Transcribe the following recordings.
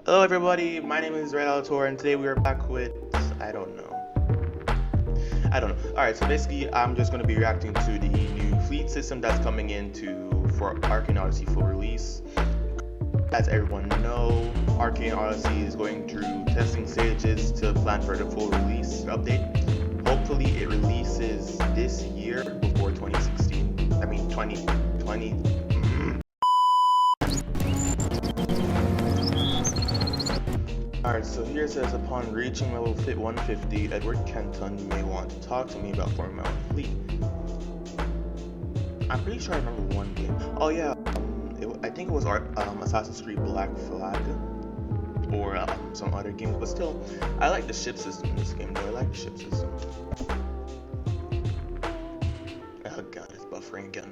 Hello everybody, my name is Red Alator and today we are back with, I don't know. Alright, so basically I'm just going to be reacting to the new fleet system that's coming for Arcane Odyssey Full Release. As everyone knows, Arcane Odyssey is going through testing stages to plan for the full release update. Hopefully it releases this year before 2020. Alright, so here it says, upon reaching level 150, Edward Kenton may want to talk to me about forming my own fleet. I'm pretty sure I remember one game. Oh yeah, I think it was Assassin's Creed Black Flag, or some other games, but still, I like the ship system in this game though, I like the ship system. Oh god, it's buffering again.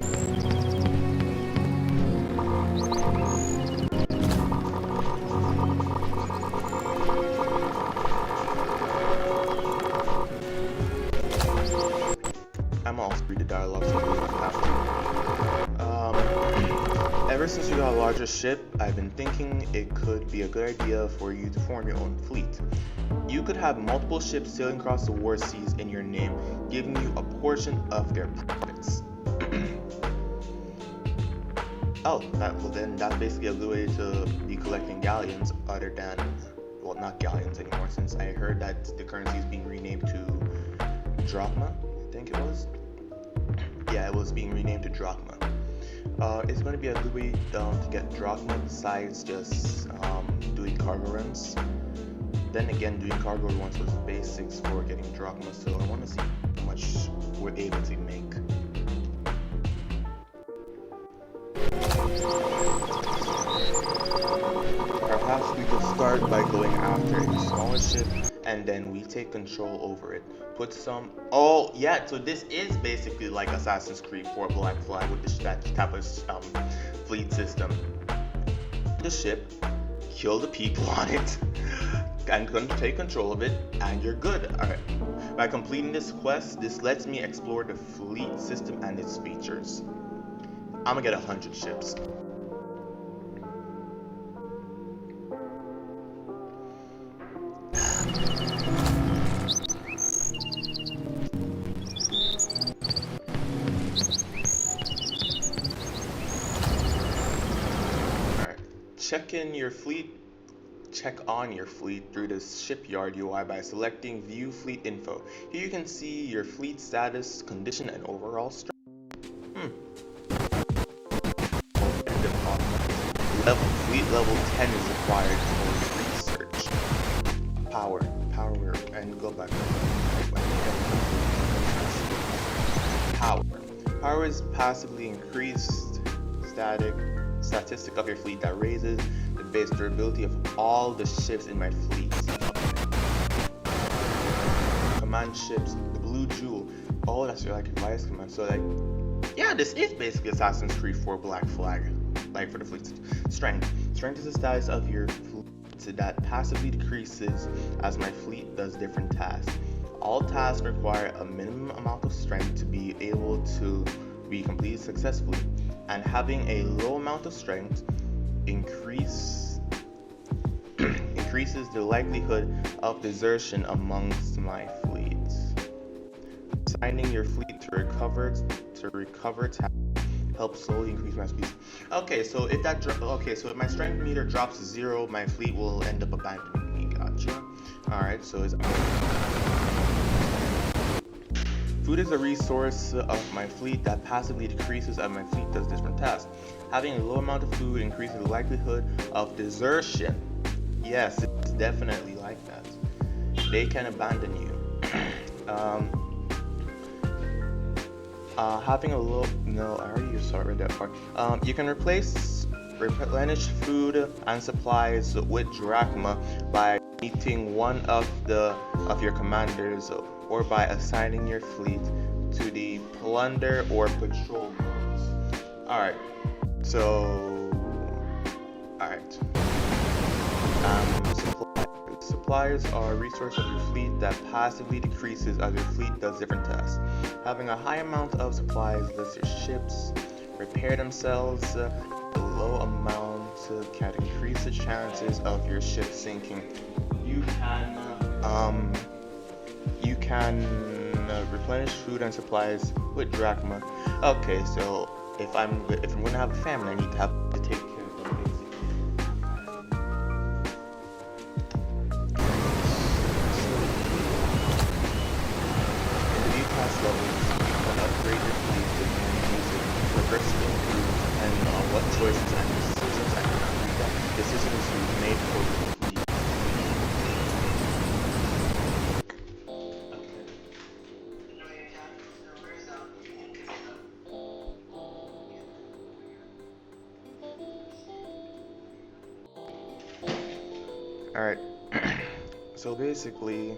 I'm also read the dialogue, so we don't have to. Ever since you got a larger ship, I've been thinking it could be a good idea for you to form your own fleet. You could have multiple ships sailing across the war seas in your name, giving you a portion of their profits. Oh, then that's basically a good way to be collecting galleons, other than, well, not galleons anymore, since I heard that the currency is being renamed to drachma, I think it was. Yeah, it was being renamed to drachma. It's going to be a good way to get drachma besides just doing cargo runs. Then again, doing cargo runs was basics for getting drachma, so I want to see how much we're able to make. Perhaps we could start by going after a smaller ship and then we take control over it. Put some. Oh yeah, so this is basically like Assassin's Creed 4 Black Flag with that type of fleet system. The ship, kill the people on it, and take control of it, and you're good. Alright. By completing this quest, this lets me explore the fleet system and its features. I'm gonna get 100 ships. Check on your fleet through the shipyard UI by selecting View Fleet Info. Here you can see your fleet status, condition, and overall strength. Fleet level 10 is required for research. Power, and go back. Power is passively increased statistic of your fleet that raises the base durability of all the ships in my fleet. Command ships, the blue jewel. Oh, that's your advice command. So yeah, this is basically Assassin's Creed 4 Black Flag, like for the fleet. Strength is the status of your fleet that passively decreases as my fleet does different tasks. All tasks require a minimum amount of strength to be able to be completed successfully, and having a low amount of strength increases the likelihood of desertion amongst my fleet. Assigning your fleet to recover tasks helps slowly increase my speed. Okay, so if my strength meter drops to 0, my fleet will end up abandoning me. Gotcha. Alright, so food is a resource of my fleet that passively decreases as my fleet does different tasks. Having a low amount of food increases the likelihood of desertion. Yes, it's definitely like that. They can abandon you. Having a low, no, I already read that part. You can replenish food and supplies with drachma by meeting one of your commanders, or by assigning your fleet to the plunder or patrol modes. Alright. Supplies are a resource of your fleet that passively decreases as your fleet does different tasks. Having a high amount of supplies lets your ships repair themselves. A low amount can increase the chances of your ship sinking. You can um, replenish food and supplies with drachma. Okay, so if I'm gonna have a family, I need to have to take care of them basically. In the new class levels, you can upgrade your fleet with more music, progressively improve, and on what choices and decisions I cannot read that. Decisions you made for the fleet. Alright, so basically,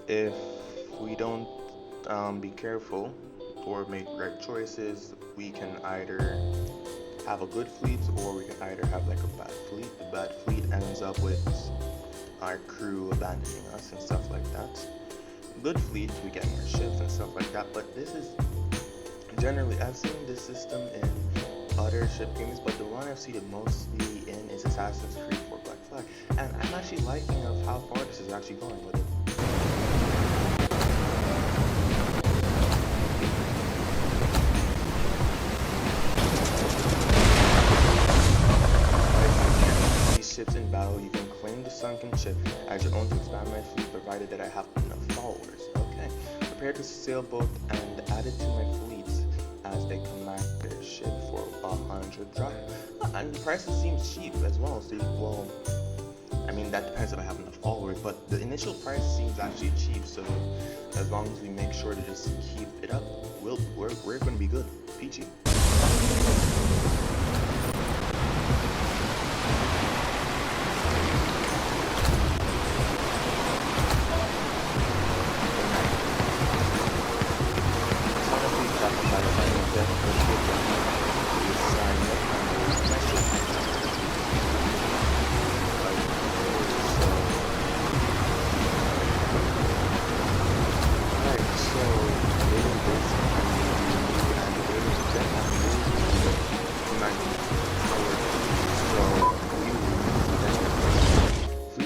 if we don't be careful or make right choices, we can either have a good fleet or we can either have like a bad fleet. The bad fleet ends up with our crew abandoning us and stuff like that. Good fleet, we get more ships and stuff like that, but this is generally, I've seen this system in other ship games, but the one I've seen it mostly in is Assassin's Creed 4 Black Flag, and I'm actually liking of how far this is actually going with it. These ships in battle, you can claim the sunken ship as your own to expand my fleet, provided that I have enough followers. Okay, prepare to sailboat and add it to my fleet as they command their ship for 100 drachma. And the prices seem cheap as well. So, well, I mean that depends if I have enough followers, but the initial price seems actually cheap. So as long as we make sure to just keep it up, we're going to be good. Peachy.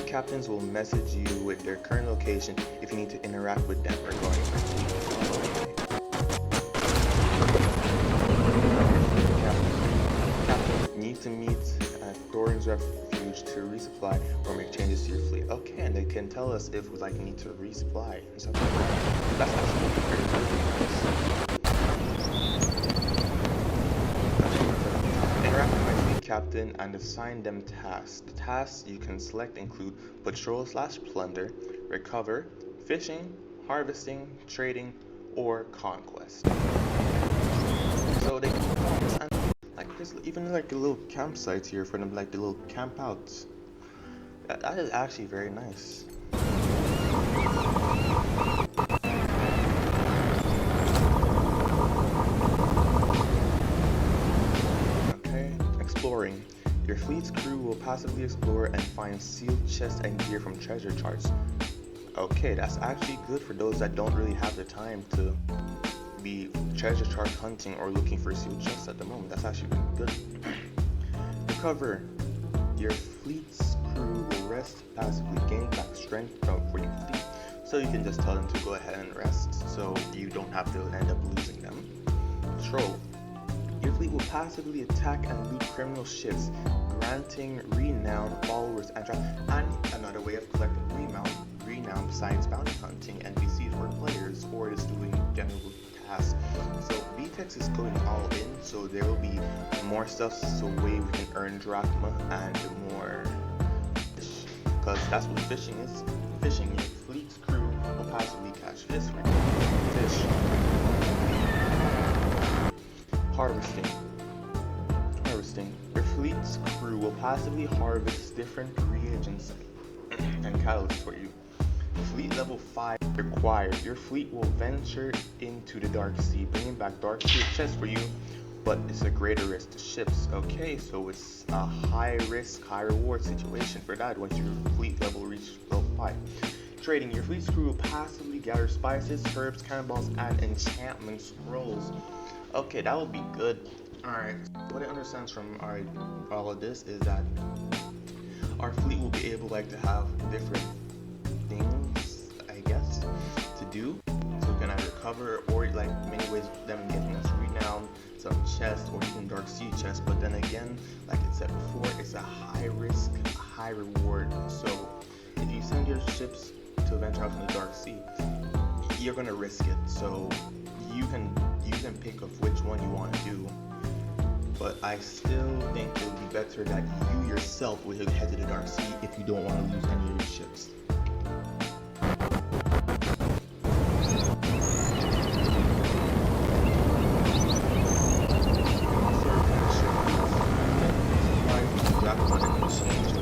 Captains will message you with their current location if you need to interact with them regarding their fleet. Captain need to meet at Thorin's refuge to resupply or make changes to your fleet. Okay, and they can tell us if we need to resupply and stuff like that. That's actually pretty nice. Interact with my fleet captain and assign them tasks. The tasks you can select include patrol/plunder, recover, fishing, harvesting, trading, or conquest. So they and like there's even like a little campsite here for them, like the little camp outs. That is actually very nice. Exploring. Your fleet's crew will passively explore and find sealed chests and gear from treasure charts. Okay, that's actually good for those that don't really have the time to be treasure chart hunting or looking for sealed chests at the moment. That's actually really good. Recover. Your fleet's crew will rest, passively gain back strength for your fleet. So you can just tell them to go ahead and rest so you don't have to end up losing them. Patrol. Your fleet will passively attack and loot criminal ships, granting renown, followers, and another way of collecting renown besides bounty hunting NPCs or players, or is doing general tasks. So VTEX is going all in, so there will be more stuff so way we can earn drachma and more fish, because that's what fishing is. Fishing, your fleet's crew will passively catch fish. Harvesting. Your fleet's crew will passively harvest different reagents and catalysts for you. Fleet level 5 required. Your fleet will venture into the dark sea, bringing back dark sea chests for you, but it's a greater risk to ships. Okay, so it's a high risk, high reward situation for that once your fleet level reaches level 5. Trading. Your fleet's crew will passively gather spices, herbs, cannonballs, and enchantment scrolls. Okay, that would be good. Alright, what it understands from all of this is that our fleet will be able to have different things, I guess, to do. So we can either cover or many ways them getting us renown, some chests or even dark sea chests. But then again, like it said before, it's a high risk, high reward. So if you send your ships to venture out in the dark sea, you're gonna risk it. So you can pick of which one you want to do. But I still think it would be better that you yourself would head to the dark sea if you don't want to lose any of your ships.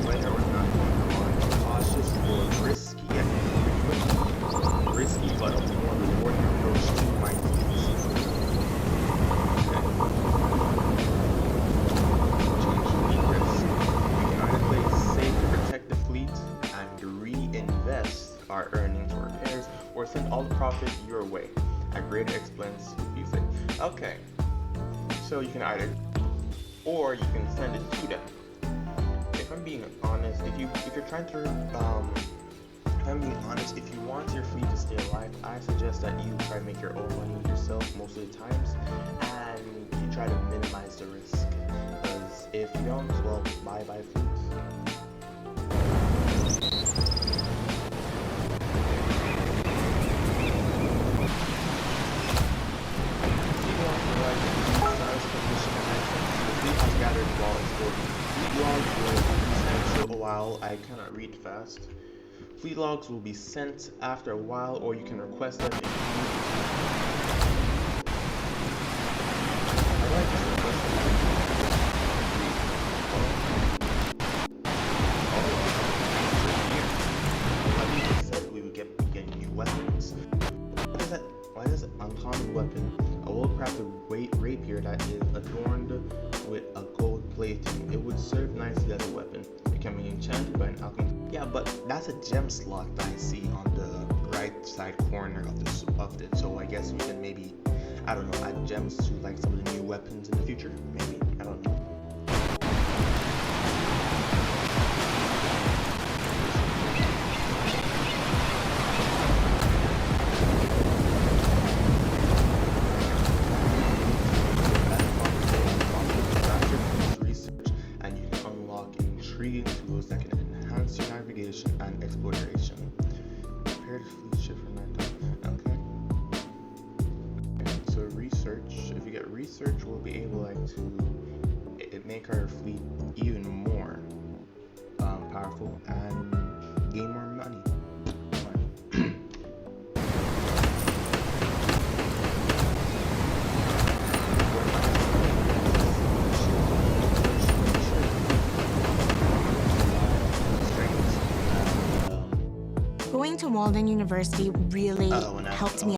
Whether or not you are cautious or risky, risky but a more rewarding approach to my fleets. Our earnings or repairs, or send all the profit your way at greater expense if you say, okay, so you can either, or you can send it to them. If I'm being honest, if you're trying to, if I'm being honest, if you want your fleet to stay alive, I suggest that you try to make your own money yourself most of the times, and you try to minimize the risk, because if you don't, well, bye fleets. A while, I cannot read fast. Fleet logs will be sent after a while, or you can request them if you need. I like this request. Like we said, we would get new weapons. Why does it uncommon weapon? A well-crafted rapier that is adorned with a gold plating. It would serve nicely as a weapon. It can be enchanted by an alchemy. Yeah, but that's a gem slot that I see on the right side corner of it. So I guess we can maybe, I don't know, add gems to some of the new weapons in the future. Maybe, I don't know. Intriguing tools that can enhance your navigation and exploration. Prepare to fleet ship for 9 times. Okay. So research. If you get research, we'll be able to make our fleet even more powerful and gain more money. Going to Walden University really helped me